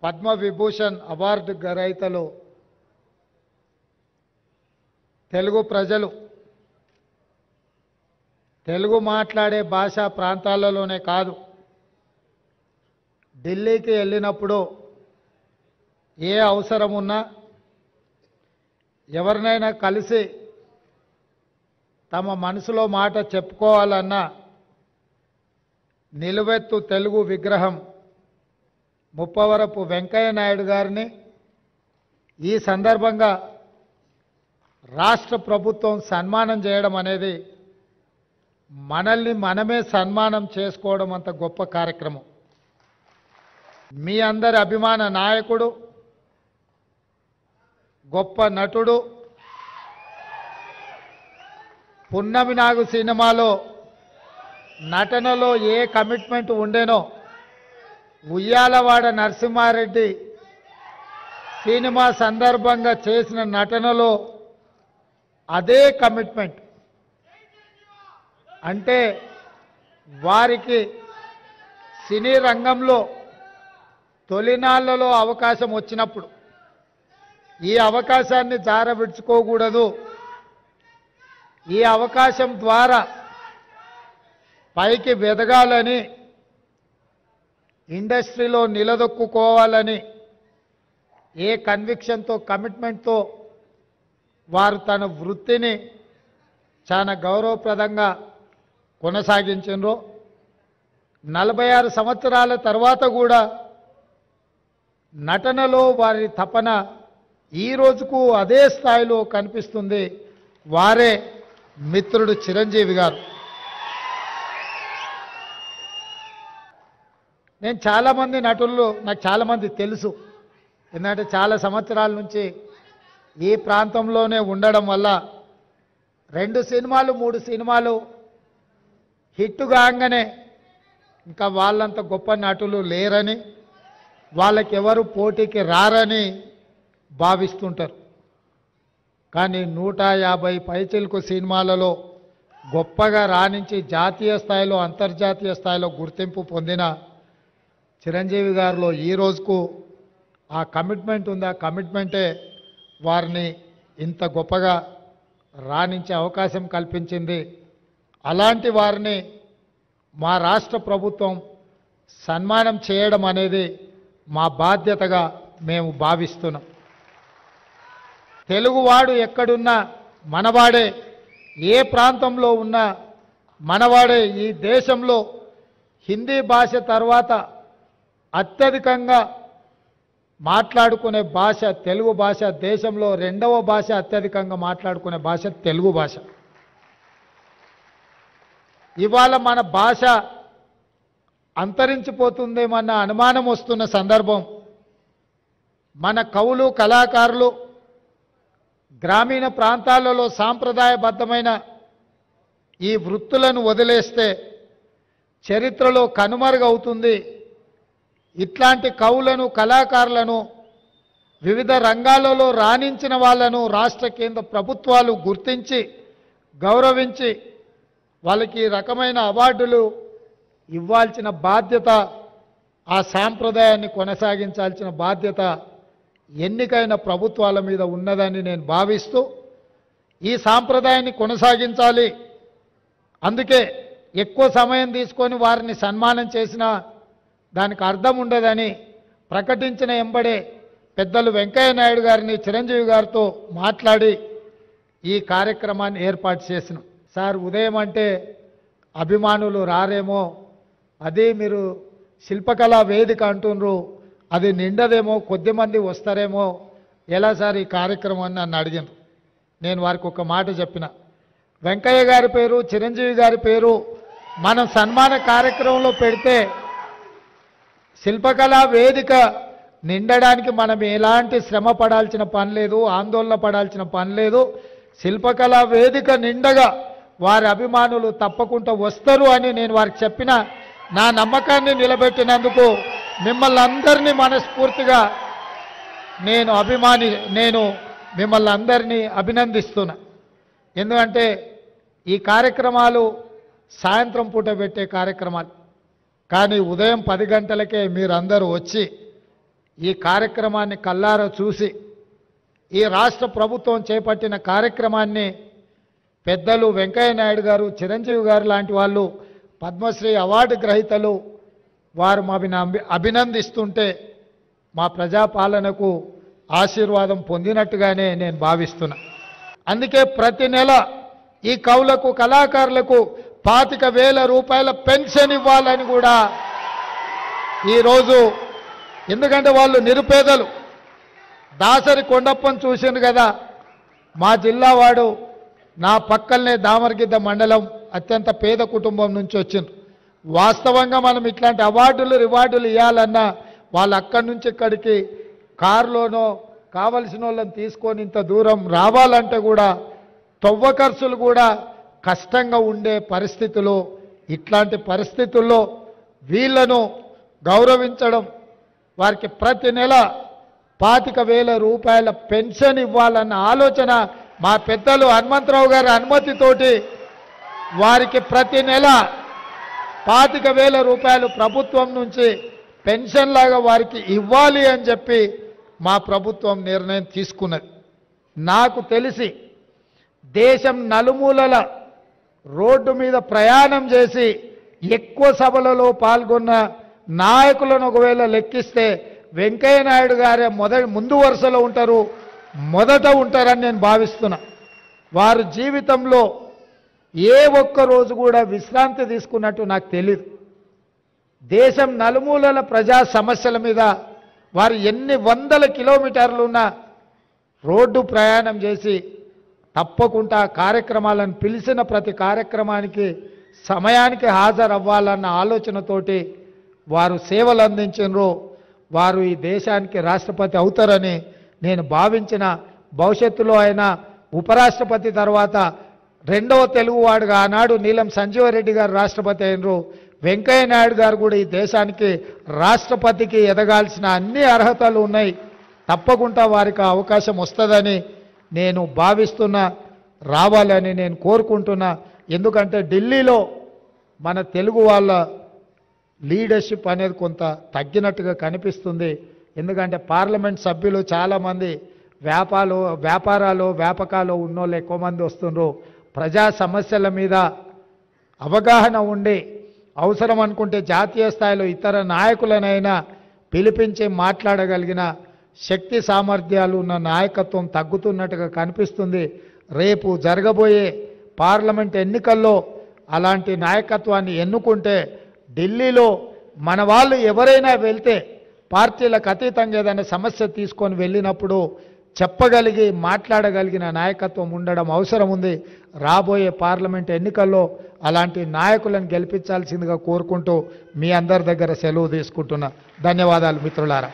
Padma Vibhushan award గ్రహీతలు Telugu ప్రజలు తెలుగు మాట్లాడే భాషా ప్రాంతాలలోనే కాదు, ఢిల్లీకి వెళ్ళినప్పుడు ఏ అవసరం ఉన్నా ఎవరినైనా కలిసి తమ మనసులో మాట చెప్పుకోవాలన్నా నిలువెత్తు తెలుగు విగ్రహం ముప్పవరపు వెంకయ్య నాయుడు గారిని ఈ సందర్భంగా రాష్ట్ర ప్రభుత్వం సన్మానం చేయడం అనేది మనల్ని మనమే సన్మానం చేసుకోవడం అంత గొప్ప కార్యక్రమం. మీ అందరి అభిమాన నాయకుడు, గొప్ప నటుడు, పున్నమి నాగు సినిమాలో నటనలో a commitment ఉండేనో Uyyalawada Narasimha Reddy cinema సందర్భంగా చేసిన నటనలో అదే కమిట్మెంట్. అంటే వారికి సినీ రంగంలో తొలినాళ్లలో అవకాశం వచ్చినప్పుడు ఈ అవకాశాన్ని జారవిడ్చుకోకూడదు, ఈ అవకాశం ద్వారా పైకి వెదగాలని, ఇండస్ట్రీలో నిలదొక్కుకోవాలని ఏ కన్విక్షన్తో కమిట్మెంట్తో వారు తన వృత్తిని చాలా గౌరవప్రదంగా కొనసాగించారో 46 సంవత్సరాల తర్వాత కూడా నటనలో వారి తపన ఈ రోజుకు అదే స్థాయిలో కనిపిస్తుంది. వారే మిత్రుడు చిరంజీవి గారు. నేను చాలామంది నటులు నాకు చాలామంది తెలుసు, ఎందుకంటే చాలా సంవత్సరాల నుంచి ఈ ప్రాంతంలోనే ఉండడం వల్ల 2 సినిమాలు 3 సినిమాలు హిట్ కాగానే ఇంకా వాళ్ళంత గొప్ప నటులు లేరని, వాళ్ళకి ఎవరు పోటీకి రారని భావిస్తుంటారు. కానీ 150 పైచిలకు సినిమాలలో గొప్పగా రాణించి జాతీయ స్థాయిలో అంతర్జాతీయ స్థాయిలో గుర్తింపు పొందిన చిరంజీవి గారిలో ఈ రోజుకు ఆ కమిట్మెంట్ ఉంది. ఆ కమిట్మెంటే వారిని ఇంత గొప్పగా రాణించే అవకాశం కల్పించింది. అలాంటి వారిని మా రాష్ట్ర ప్రభుత్వం సన్మానం చేయడం అనేది మా బాధ్యతగా మేము భావిస్తున్నాం. తెలుగువాడు ఎక్కడున్నా మనవాడే, ఏ ప్రాంతంలో ఉన్నా మనవాడే. ఈ దేశంలో హిందీ భాష తర్వాత అత్యధికంగా మాట్లాడుకునే భాష తెలుగు భాష. దేశంలో 2వ భాష అత్యధికంగా మాట్లాడుకునే భాష తెలుగు భాష. ఇవాళ మన భాష అంతరించిపోతుందేమన్న అనుమానం వస్తున్న సందర్భం, మన కవులు కళాకారులు గ్రామీణ ప్రాంతాలలో సాంప్రదాయబద్ధమైన ఈ వృత్తులను వదిలేస్తే చరిత్రలో కనుమరుగవుతుంది. ఇట్లాంటి కవులను కళాకారులను వివిధ రంగాలలో రాణించిన వాళ్ళను రాష్ట్ర కేంద్ర ప్రభుత్వాలు గుర్తించి గౌరవించి వాళ్ళకి ఈ రకమైన అవార్డులు ఇవ్వాల్సిన బాధ్యత, ఆ సాంప్రదాయాన్ని కొనసాగించాల్సిన బాధ్యత ఎన్నికైన ప్రభుత్వాల మీద ఉన్నదని నేను భావిస్తూ ఈ సాంప్రదాయాన్ని కొనసాగించాలి. అందుకే ఎక్కువ సమయం తీసుకొని వారిని సన్మానం చేసినా దానికి అర్థం ఉండదని ప్రకటించిన ఎంబడే పెద్దలు వెంకయ్య నాయుడు గారిని చిరంజీవి గారితో మాట్లాడి ఈ కార్యక్రమాన్ని ఏర్పాటు చేసినాం. సార్, ఉదయం అంటే అభిమానులు రారేమో, అది మీరు శిల్పకళా వేదిక అంటున్నారు, అది నిండదేమో, కొద్దిమంది వస్తారేమో, ఎలా సార్ ఈ కార్యక్రమం అని నన్ను అడిగినారు. నేను వారికి ఒక మాట చెప్పిన, వెంకయ్య గారి పేరు చిరంజీవి గారి పేరు మనం సన్మాన కార్యక్రమంలో పెడితే శిల్పకళా వేదిక నిండడానికి మనం ఎలాంటి శ్రమ పడాల్సిన పని లేదు, ఆందోళన పడాల్సిన పని లేదు. శిల్పకళా వేదిక నిండగా వారి అభిమానులు తప్పకుండా వస్తారు అని నేను వారికి చెప్పిన. నా నమ్మకాన్ని నిలబెట్టినందుకు మిమ్మల్ని అందరినీ మనస్ఫూర్తిగా నేను మిమ్మల్ని అందరినీ అభినందిస్తున్నా. ఎందుకంటే ఈ కార్యక్రమాలు సాయంత్రం పూట పెట్టే కార్యక్రమాలు, కానీ ఉదయం 10 గంటలకే మీరందరూ వచ్చి ఈ కార్యక్రమాన్ని కల్లారా చూసి ఈ రాష్ట్ర ప్రభుత్వం చేపట్టిన కార్యక్రమాన్ని పెద్దలు వెంకయ్య నాయుడు గారు, చిరంజీవి గారు లాంటి వాళ్ళు పద్మశ్రీ అవార్డు గ్రహీతలు వారు మమ్మల్ని అభినందిస్తుంటే మా ప్రజాపాలనకు ఆశీర్వాదం పొందినట్టుగానే నేను భావిస్తున్నా. అందుకే ప్రతి నెల ఈ కవులకు, కళాకారులకు 25,000 రూపాయల పెన్షన్ ఇవ్వాలని కూడా ఈరోజు, ఎందుకంటే వాళ్ళు నిరుపేదలు. దాసరి కొండప్పని చూసిండు కదా, మా జిల్లా వాడు, నా పక్కనే దామరగిద్ద మండలం, అత్యంత పేద కుటుంబం నుంచి వచ్చింది. వాస్తవంగా మనం ఇట్లాంటి అవార్డులు రివార్డులు ఇవ్వాలన్నా వాళ్ళు అక్కడి నుంచి ఇక్కడికి కారులోనో కావలసిన వాళ్ళని తీసుకొని ఇంత దూరం రావాలంటే కూడా తవ్వ ఖర్చులు కూడా కష్టంగా ఉండే పరిస్థితులు. ఇట్లాంటి పరిస్థితుల్లో వీళ్ళను గౌరవించడం, వారికి ప్రతి నెల 25,000 రూపాయల పెన్షన్ ఇవ్వాలన్న ఆలోచన మా పెద్దలు హనుమంతరావు గారి అనుమతితోటి వారికి ప్రతి నెల 25,000 రూపాయలు ప్రభుత్వం నుంచి పెన్షన్ లాగా వారికి ఇవ్వాలి అని చెప్పి మా ప్రభుత్వం నిర్ణయం తీసుకున్నది. నాకు తెలిసి దేశం నలుమూలల రోడ్డు మీద ప్రయాణం చేసి ఎక్కువ సభలలో పాల్గొన్న నాయకులను ఒకవేళ లెక్కిస్తే వెంకయ్య నాయుడు గారే ముందు వరుసలో ఉంటారు, మొదట ఉంటారని నేను భావిస్తున్నా. వారు జీవితంలో ఏ ఒక్క రోజు కూడా విశ్రాంతి తీసుకున్నట్టు నాకు తెలియదు. దేశం నలుమూలల ప్రజా సమస్యల మీద వారు ఎన్ని వందల కిలోమీటర్లున్న రోడ్డు ప్రయాణం చేసి తప్పకుండా కార్యక్రమాలను పిలిచిన ప్రతి కార్యక్రమానికి సమయానికి హాజరవ్వాలన్న ఆలోచనతోటి వారు సేవలు అందించినరు. వారు ఈ దేశానికి రాష్ట్రపతి అవుతారని నేను భావించిన, భవిష్యత్తులో ఆయన ఉపరాష్ట్రపతి తర్వాత రెండవ తెలుగువాడుగా ఆనాడు నీలం సంజీవరెడ్డి గారు రాష్ట్రపతి అయినరు. వెంకయ్య నాయుడు గారు కూడా ఈ దేశానికి రాష్ట్రపతికి ఎదగాల్సిన అన్ని అర్హతలు ఉన్నాయి. తప్పకుండా వారికి అవకాశం వస్తుందని నేను భావిస్తున్నా, రావాలని నేను కోరుకుంటున్నా. ఎందుకంటే ఢిల్లీలో మన తెలుగు వాళ్ళ లీడర్షిప్ అనేది కొంత తగ్గినట్టుగా కనిపిస్తుంది. ఎందుకంటే పార్లమెంట్ సభ్యులు చాలామంది వ్యాపకాలు ఉన్నోళ్ళు ఎక్కువ మంది వస్తుండ్రు. ప్రజా సమస్యల మీద అవగాహన ఉండి అవసరం అనుకుంటే జాతీయ స్థాయిలో ఇతర నాయకులనైనా పిలిపించి మాట్లాడగలిగిన శక్తి సామర్థ్యాలు ఉన్న నాయకత్వం తగ్గుతున్నట్టుగా కనిపిస్తుంది. రేపు జరగబోయే పార్లమెంట్ ఎన్నికల్లో అలాంటి నాయకత్వాన్ని ఎన్నుకుంటే ఢిల్లీలో మన వాళ్ళు ఎవరైనా వెళ్తే పార్టీలకు అతీతంగా ఏదైనా సమస్య తీసుకొని వెళ్ళినప్పుడు చెప్పగలిగి మాట్లాడగలిగిన నాయకత్వం ఉండడం అవసరం ఉంది. రాబోయే పార్లమెంట్ ఎన్నికల్లో అలాంటి నాయకులను గెలిపించాల్సిందిగా కోరుకుంటూ మీ అందరి దగ్గర సెలవు తీసుకుంటున్నా. ధన్యవాదాలు మిత్రులారా.